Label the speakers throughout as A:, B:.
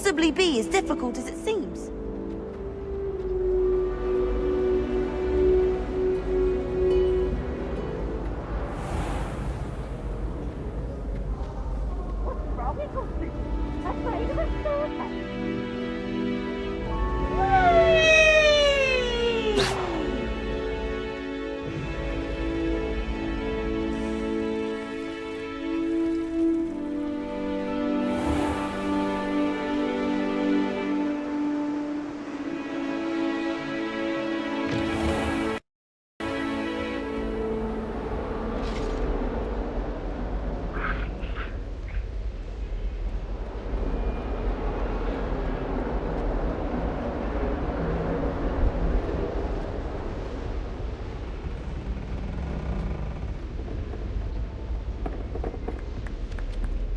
A: possibly be as difficult as it seems.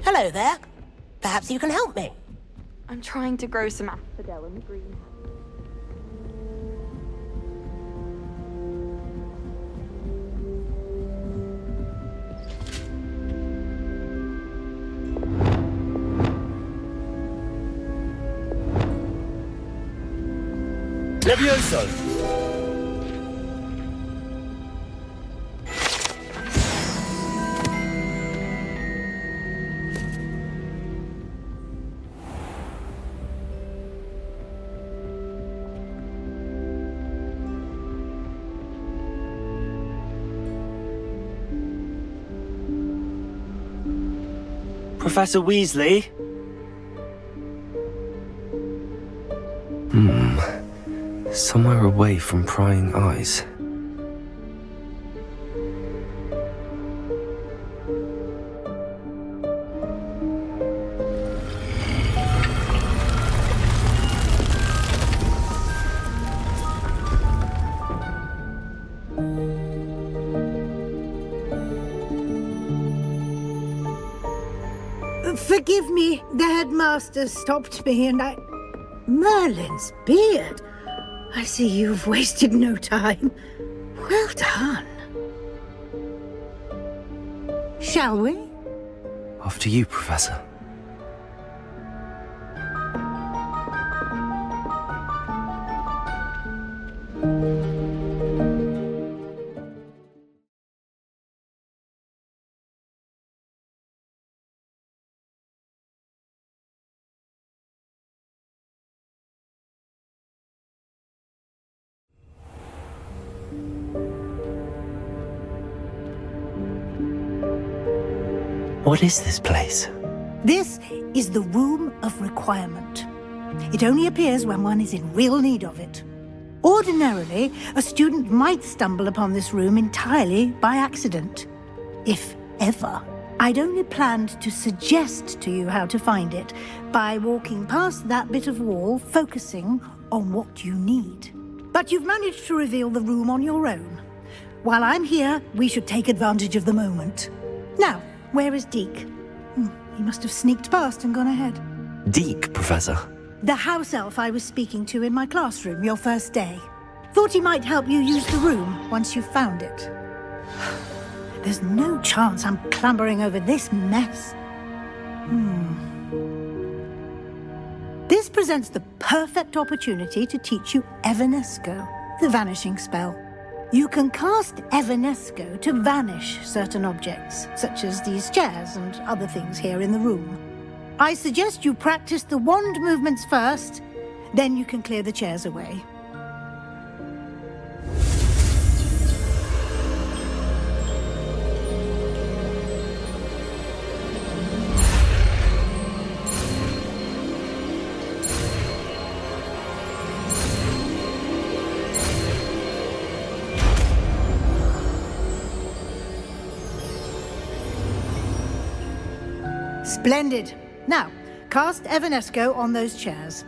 B: Hello there. Perhaps you can help me.
C: I'm trying to grow some asphodel in the greenhouse.
D: Levioso!
E: Professor Weasley?
F: Somewhere away from prying eyes.
G: Forgive me, the headmaster stopped me and I... Merlin's beard! I see you've wasted no time. Well done. Shall we?
F: After you, Professor. What is this place?
G: This is the Room of Requirement. It only appears when one is in real need of it. Ordinarily, a student might stumble upon this room entirely by accident. If ever. I'd only planned to suggest to you how to find it by walking past that bit of wall, focusing on what you need. But you've managed to reveal the room on your own. While I'm here, we should take advantage of the moment. Now, where is Deke? He must have sneaked past and gone ahead.
F: Deke, Professor.
G: The house elf I was speaking to in my classroom your first day. Thought he might help you use the room once you've found it. There's no chance I'm clambering over this mess. This presents the perfect opportunity to teach you Evanesco, the vanishing spell. You can cast Evanesco to vanish certain objects, such as these chairs and other things here in the room. I suggest you practice the wand movements first, then you can clear the chairs away. Splendid. Now, cast Evanesco on those chairs.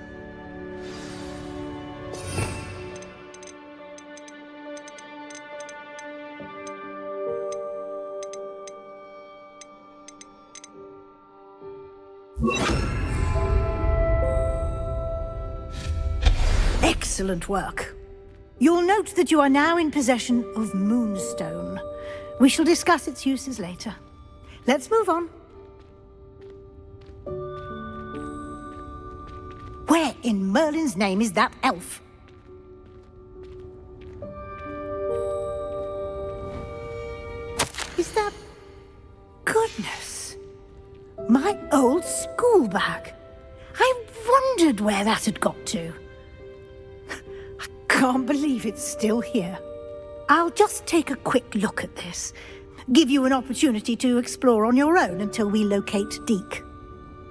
G: Excellent work. You'll note that you are now in possession of Moonstone. We shall discuss its uses later. Let's move on. Where in Merlin's name is that elf? Is that... Goodness. My old school bag. I wondered where that had got to. I can't believe it's still here. I'll just take a quick look at this. Give you an opportunity to explore on your own until we locate Deke.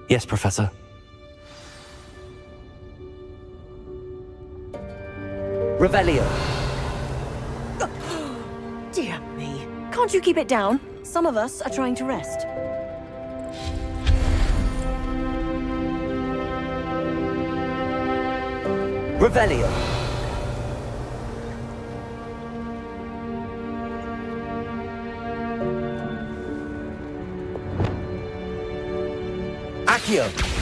F: Yes, Professor.
D: Revelio.
H: Dear me. Can't you keep it down? Some of us are trying to rest.
D: Revelio. Accio.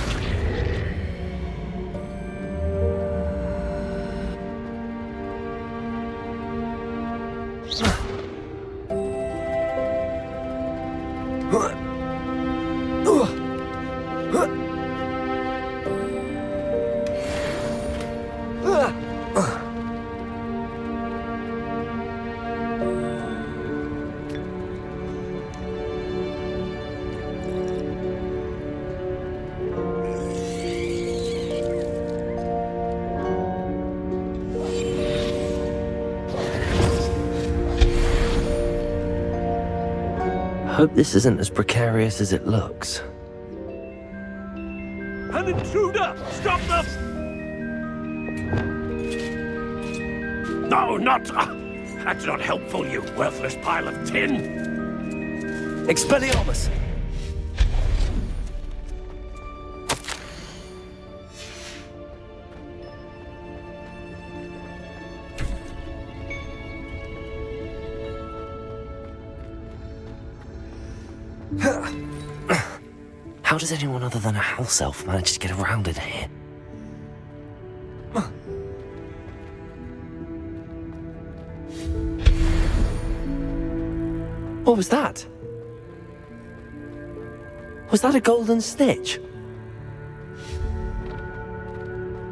F: Hope this isn't as precarious as it looks.
I: An intruder! Stop them! No, not... that's not helpful, you worthless pile of tin!
D: Expelliarmus.
F: How does anyone other than a house elf manage to get around in here? What was that? Was that a golden stitch?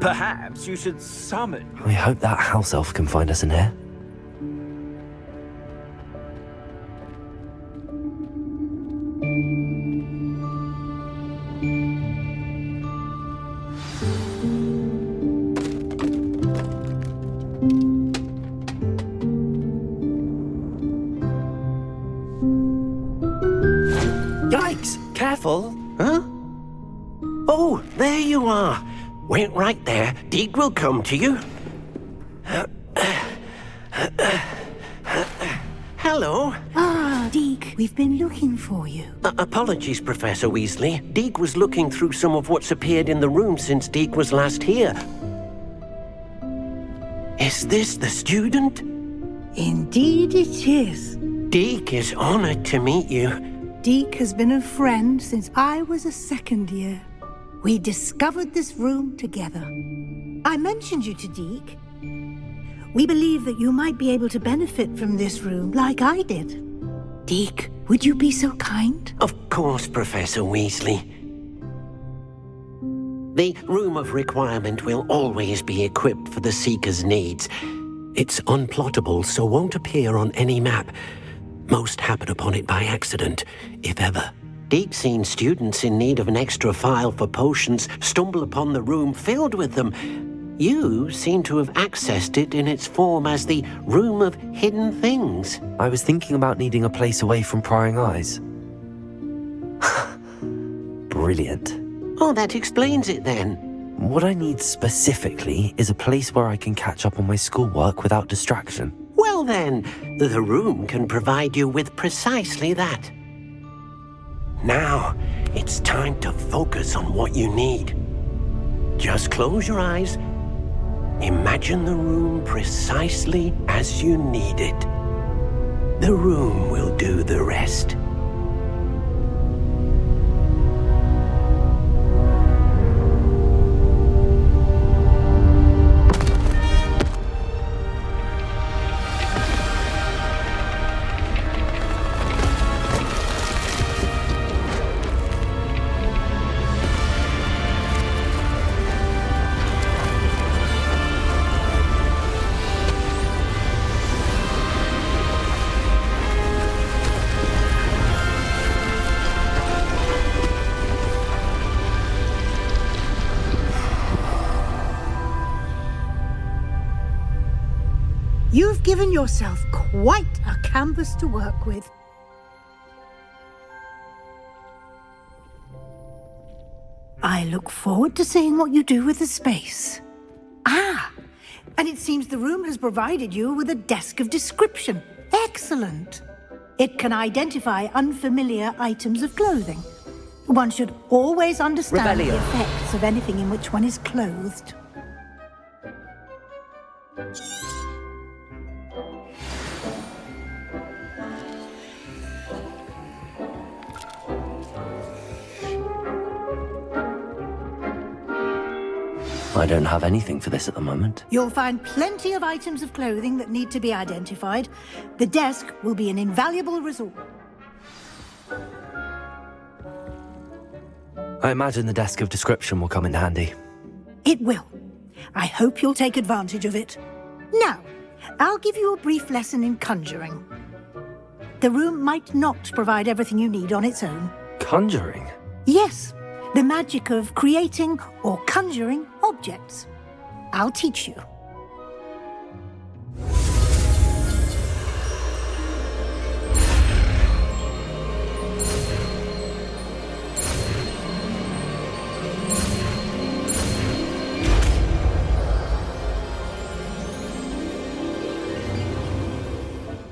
E: Perhaps you should summon.
F: I hope that house elf can find us in here.
J: Careful. Huh? Oh, there you are. Wait right there. Deke will come to you. Hello.
G: Ah, Deke, we've been looking for you.
J: Apologies, Professor Weasley. Deke was looking through some of what's appeared in the room since Deke was last here. Is this the student?
G: Indeed it is.
J: Deke is honored to meet you.
G: Deke has been a friend since I was a second year. We discovered this room together. I mentioned you to Deke. We believe that you might be able to benefit from this room like I did. Deke, would you be so kind?
J: Of course, Professor Weasley. The Room of Requirement will always be equipped for the Seeker's needs. It's unplottable, so won't appear on any map. Most happen upon it by accident, if ever. Deke's seen students in need of an extra file for potions stumble upon the room filled with them. You seem to have accessed it in its form as the Room of Hidden Things.
F: I was thinking about needing a place away from prying eyes. Brilliant.
J: Oh, that explains it then.
F: What I need specifically is a place where I can catch up on my schoolwork without distraction.
J: Well then, the room can provide you with precisely that. Now, it's time to focus on what you need. Just close your eyes. Imagine the room precisely as you need it. The room will do the rest.
G: You've given yourself quite a canvas to work with. I look forward to seeing what you do with the space. Ah, and it seems the room has provided you with a desk of description. Excellent. It can identify unfamiliar items of clothing. One should always understand the effects of anything in which one is clothed.
F: I don't have anything for this at the moment.
G: You'll find plenty of items of clothing that need to be identified. The desk will be an invaluable resource.
F: I imagine the desk of description will come in handy.
G: It will. I hope you'll take advantage of it. Now, I'll give you a brief lesson in conjuring. The room might not provide everything you need on its own.
F: Conjuring?
G: Yes, the magic of creating or conjuring objects. I'll teach you.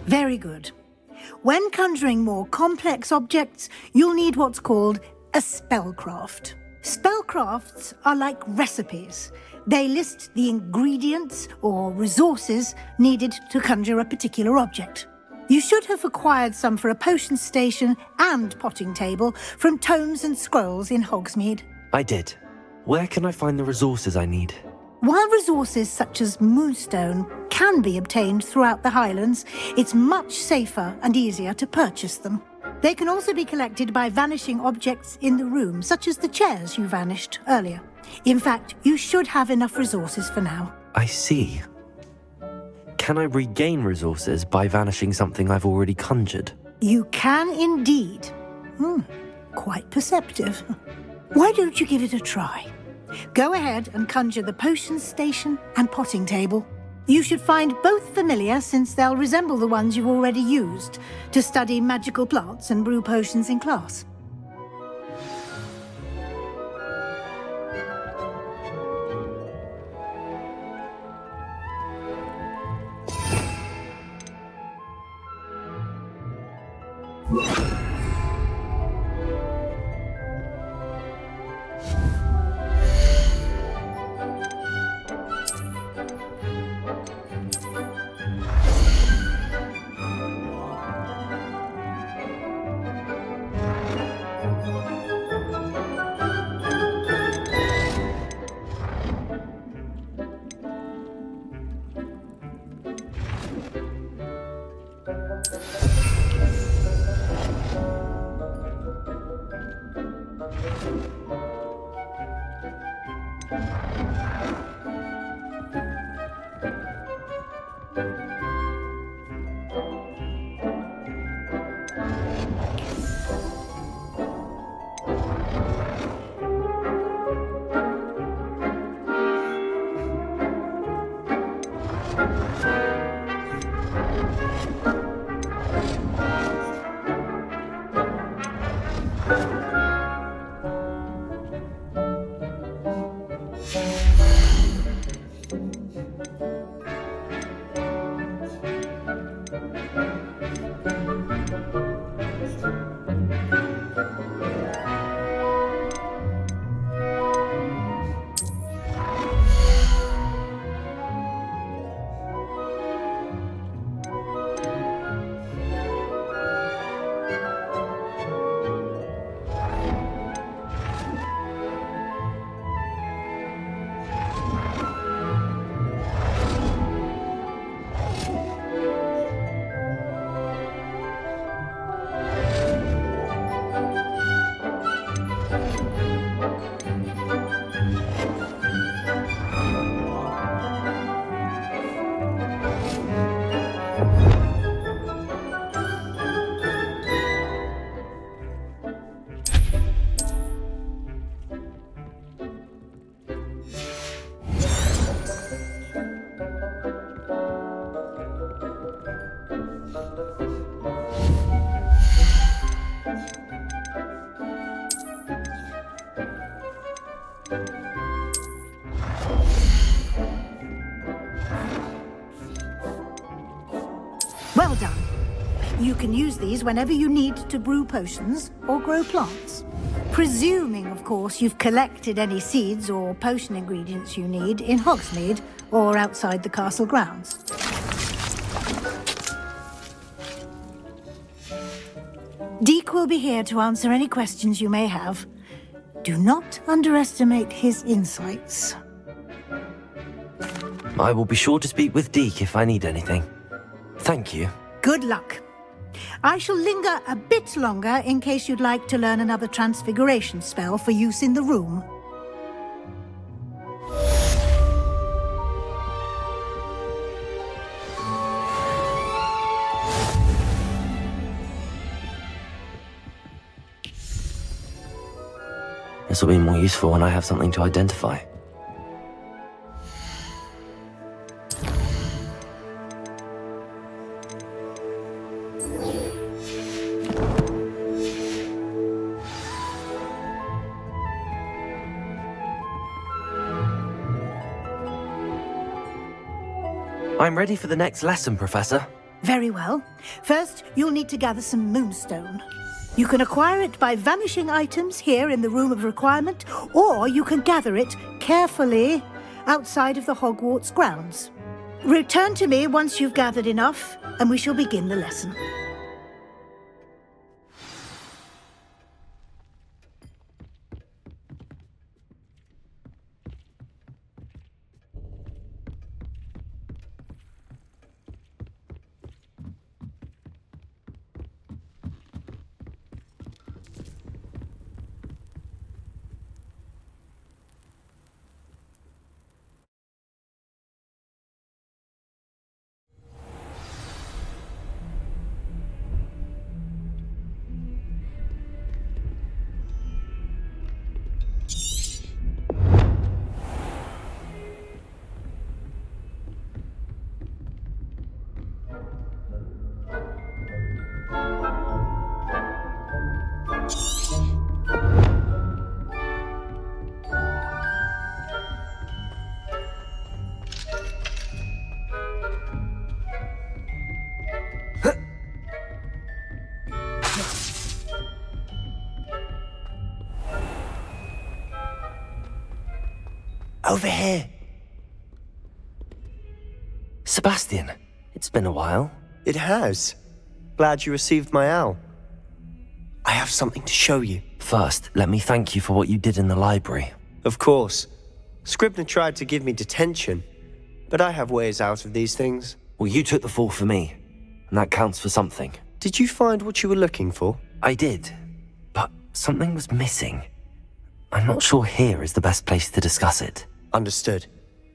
G: Very good. When conjuring more complex objects, you'll need what's called a spellcraft. Spellcrafts are like recipes. They list the ingredients or resources needed to conjure a particular object. You should have acquired some for a potion station and potting table from tomes and scrolls in Hogsmeade.
F: I did. Where can I find the resources I need?
G: While resources such as moonstone can be obtained throughout the Highlands, it's much safer and easier to purchase them. They can also be collected by vanishing objects in the room, such as the chairs you vanished earlier. In fact, you should have enough resources for now.
F: I see. Can I regain resources by vanishing something I've already conjured?
G: You can indeed. Quite perceptive. Why don't you give it a try? Go ahead and conjure the potion station and potting table. You should find both familiar, since they'll resemble the ones you've already used to study magical plants and brew potions in class. Well done. You can use these whenever you need to brew potions or grow plants. Presuming, of course, you've collected any seeds or potion ingredients you need in Hogsmeade or outside the castle grounds. Deke will be here to answer any questions you may have. Do not underestimate his insights.
F: I will be sure to speak with Deke if I need anything. Thank you.
G: Good luck. I shall linger a bit longer in case you'd like to learn another transfiguration spell for use in the room.
F: This will be more useful when I have something to identify. I'm ready for the next lesson, Professor.
G: Very well. First, you'll need to gather some moonstone. You can acquire it by vanishing items here in the Room of Requirement, or you can gather it carefully outside of the Hogwarts grounds. Return to me once you've gathered enough, and we shall begin the lesson.
F: Over here. Sebastian, it's been a while.
K: It has. Glad you received my owl. I have something to show you.
F: First, let me thank you for what you did in the library.
K: Of course. Scribner tried to give me detention, but I have ways out of these things.
F: Well, you took the fall for me, and that counts for something.
K: Did you find what you were looking for?
F: I did, but something was missing. I'm not sure here is the best place to discuss it.
K: Understood.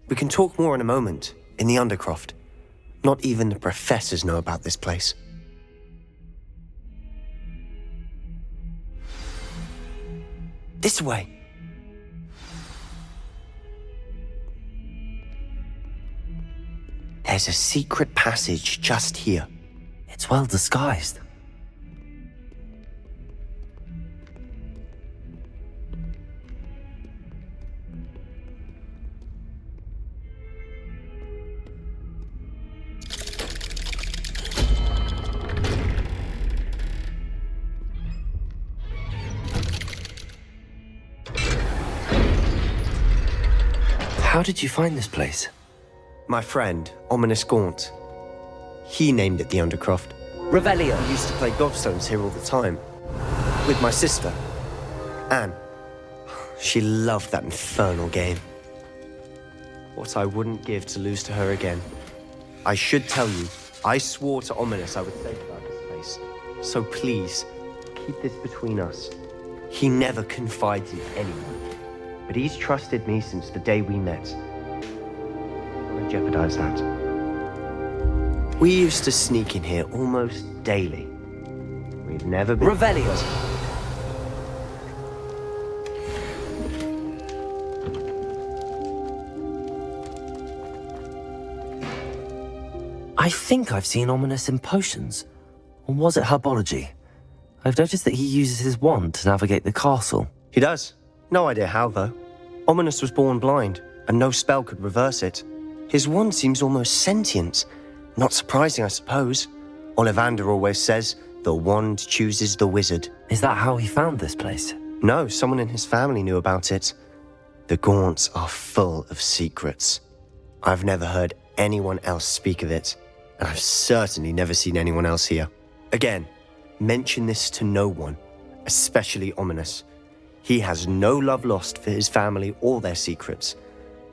K: We can talk more in a moment, in the Undercroft. Not even the professors know about this place. This way. There's a secret passage just here.
F: It's well disguised. How did you find this place?
K: My friend, Ominous Gaunt. He named it the Undercroft.
D: Revelio.
K: I used to play Gobstones here all the time. With my sister, Anne. She loved that infernal game. What I wouldn't give to lose to her again. I should tell you, I swore to Ominous I would safeguard this place. So please, keep this between us. He never confides in anyone. But he's trusted me since the day we met. I don't want to jeopardize that. We used to sneak in here almost daily. We've never been...
D: Revelio.
F: I think I've seen Ominous in potions. Or was it herbology? I've noticed that he uses his wand to navigate the castle.
K: He does. No idea how, though. Ominous was born blind, and no spell could reverse it. His wand seems almost sentient. Not surprising, I suppose. Ollivander always says, the wand chooses the wizard.
F: Is that how he found this place?
K: No, someone in his family knew about it. The Gaunts are full of secrets. I've never heard anyone else speak of it, and I've certainly never seen anyone else here. Again, mention this to no one, especially Ominous. He has no love lost for his family or their secrets,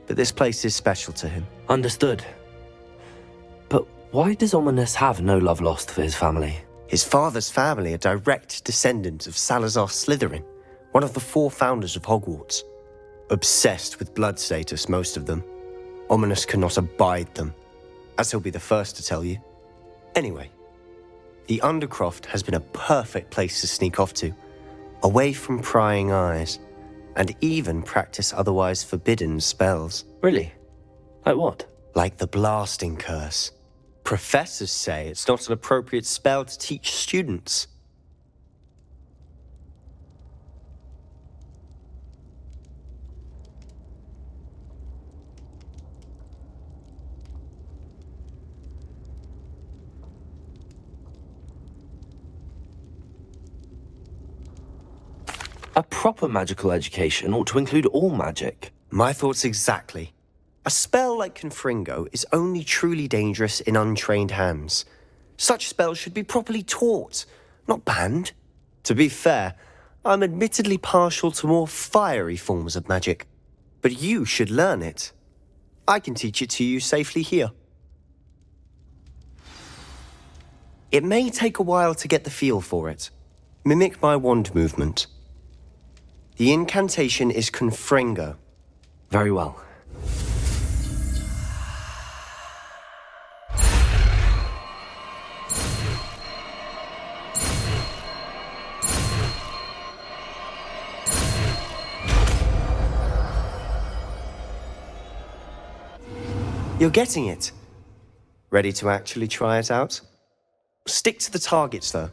K: but this place is special to him.
F: Understood. But why does Ominous have no love lost for his family?
K: His father's family are direct descendants of Salazar Slytherin, one of the 4 founders of Hogwarts. Obsessed with blood status, most of them. Ominous cannot abide them, as he'll be the first to tell you. Anyway, the Undercroft has been a perfect place to sneak off to, away from prying eyes, and even practice otherwise forbidden spells.
F: Really? Like what?
K: Like the blasting curse. Professors say it's not an appropriate spell to teach students.
F: A proper magical education ought to include all magic.
K: My thoughts exactly. A spell like Confringo is only truly dangerous in untrained hands. Such spells should be properly taught, not banned. To be fair, I'm admittedly partial to more fiery forms of magic, but you should learn it. I can teach it to you safely here. It may take a while to get the feel for it. Mimic my wand movement. The incantation is Confringo.
F: Very well.
K: You're getting it. Ready to actually try it out? Stick to the targets, though.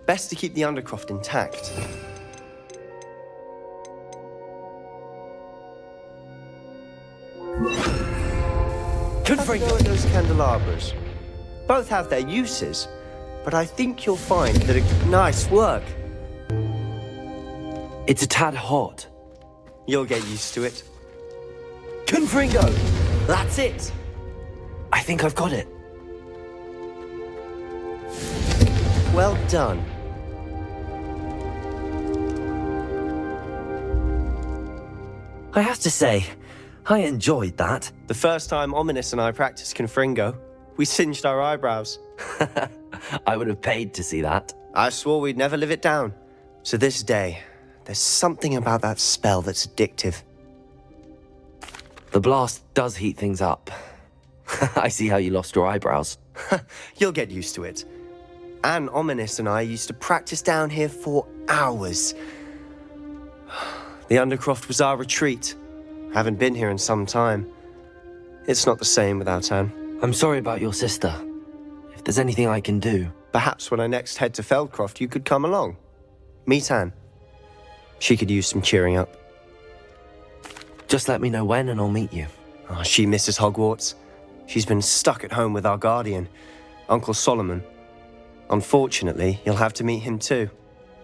K: Best to keep the Undercroft intact. Have a go at those candelabras. Both have their uses, but I think you'll find that nice work.
F: It's a tad hot.
K: You'll get used to it.
F: Confringo!
K: That's it!
F: I think I've got it.
K: Well done.
F: I have to say, I enjoyed that.
K: The first time Ominous and I practiced Confringo, we singed our eyebrows.
F: I would have paid to see that.
K: I swore we'd never live it down. To this day, there's something about that spell that's addictive.
F: The blast does heat things up. I see how you lost your eyebrows.
K: You'll get used to it. Anne, Ominous and I used to practice down here for hours. The Undercroft was our retreat. Haven't been here in some time. It's not the same without Anne.
F: I'm sorry about your sister. If there's anything I can do...
K: Perhaps when I next head to Feldcroft, you could come along. Meet Anne. She could use some cheering up.
F: Just let me know when and I'll meet you.
K: Oh, she misses Hogwarts. She's been stuck at home with our guardian, Uncle Solomon. Unfortunately, you'll have to meet him too.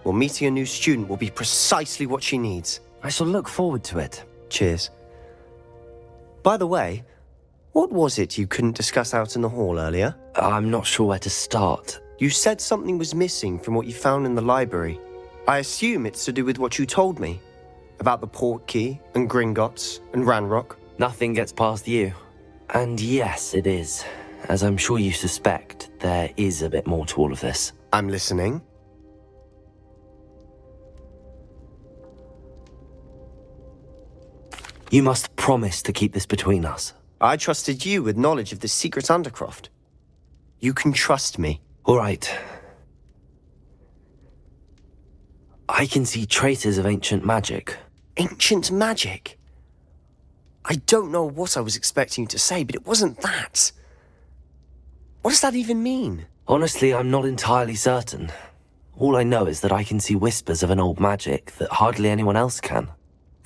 K: Well, meeting a new student will be precisely what she needs.
F: I shall look forward to it.
K: Cheers. By the way, what was it you couldn't discuss out in the hall earlier?
F: I'm not sure where to start.
K: You said something was missing from what you found in the library. I assume it's to do with what you told me. About the Portkey, and Gringotts, and Ranrock.
F: Nothing gets past you. And yes, it is. As I'm sure you suspect, there is a bit more to all of this.
K: I'm listening.
F: You must promise to keep this between us.
K: I trusted you with knowledge of the secret Undercroft. You can trust me.
F: All right. I can see traces of ancient magic.
K: Ancient magic? I don't know what I was expecting you to say, but it wasn't that. What does that even mean?
F: Honestly, I'm not entirely certain. All I know is that I can see whispers of an old magic that hardly anyone else can.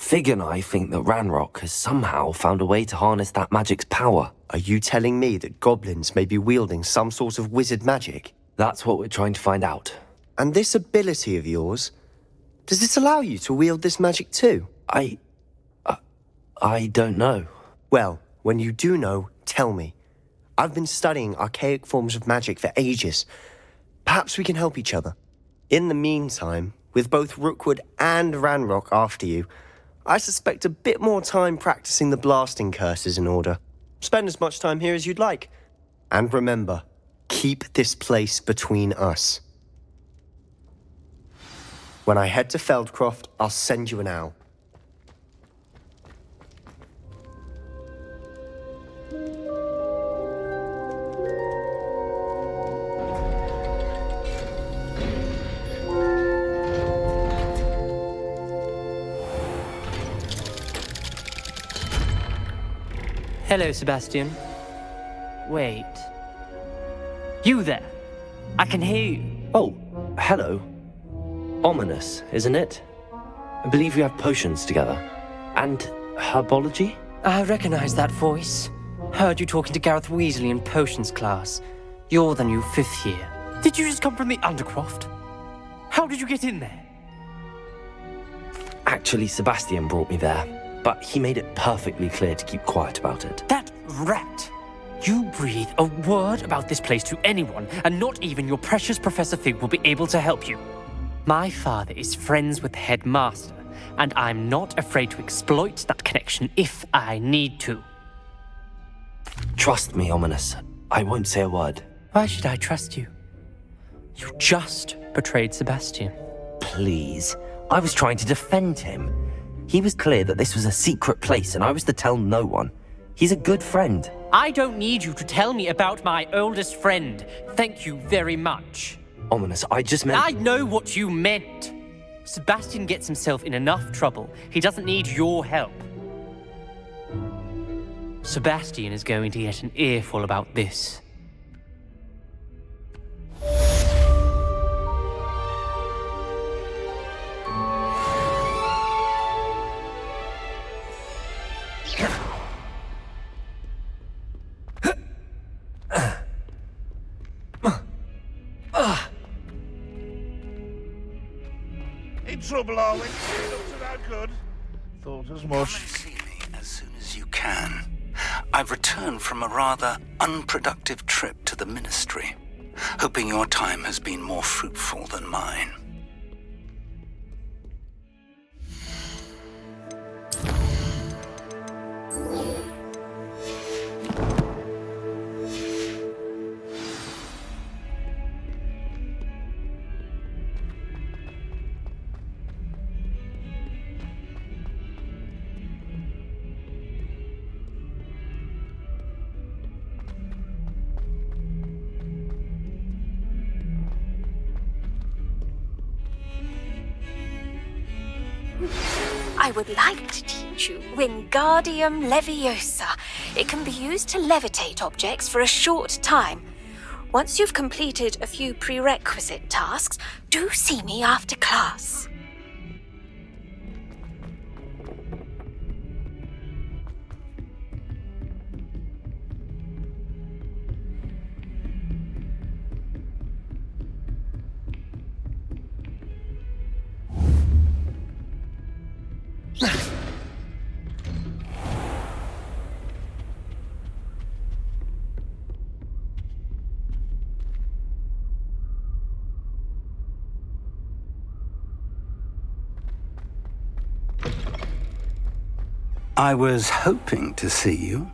F: Fig and I think that Ranrock has somehow found a way to harness that magic's power.
K: Are you telling me that goblins may be wielding some sort of wizard magic?
F: That's what we're trying to find out.
K: And this ability of yours, does it allow you to wield this magic too?
F: I don't know.
K: Well, when you do know, tell me. I've been studying archaic forms of magic for ages. Perhaps we can help each other. In the meantime, with both Rookwood and Ranrock after you, I suspect a bit more time practicing the blasting curse is in order. Spend as much time here as you'd like. And remember, keep this place between us. When I head to Feldcroft, I'll send you an owl.
L: Hello, Sebastian. Wait. You there? I can hear you.
F: Oh, hello. Ominous, isn't it? I believe we have potions together. And herbology?
L: I recognize that voice. Heard you talking to Gareth Weasley in potions class. You're the new 5th year. Did you just come from the Undercroft? How did you get in there?
F: Actually, Sebastian brought me there. But he made it perfectly clear to keep quiet about it.
L: That rat! You breathe a word about this place to anyone, and not even your precious Professor Fig will be able to help you. My father is friends with the headmaster, and I'm not afraid to exploit that connection if I need to.
F: Trust me, Ominous. I won't say a word.
L: Why should I trust you? You just betrayed Sebastian.
F: Please. I was trying to defend him. He was clear that this was a secret place, and I was to tell no one. He's a good friend.
L: I don't need you to tell me about my oldest friend. Thank you very much.
F: Ominous, I just meant...
L: I know what you meant. Sebastian gets himself in enough trouble. He doesn't need your help. Sebastian is going to get an earful about this.
M: In trouble, are we? Not so that good. Thought as much.
N: Come and see me as soon as you can. I've returned from a rather unproductive trip to the Ministry, hoping your time has been more fruitful than mine.
O: I would like to teach you Wingardium Leviosa. It can be used to levitate objects for a short time. Once you've completed a few prerequisite tasks, do see me after class.
N: I was hoping to see you.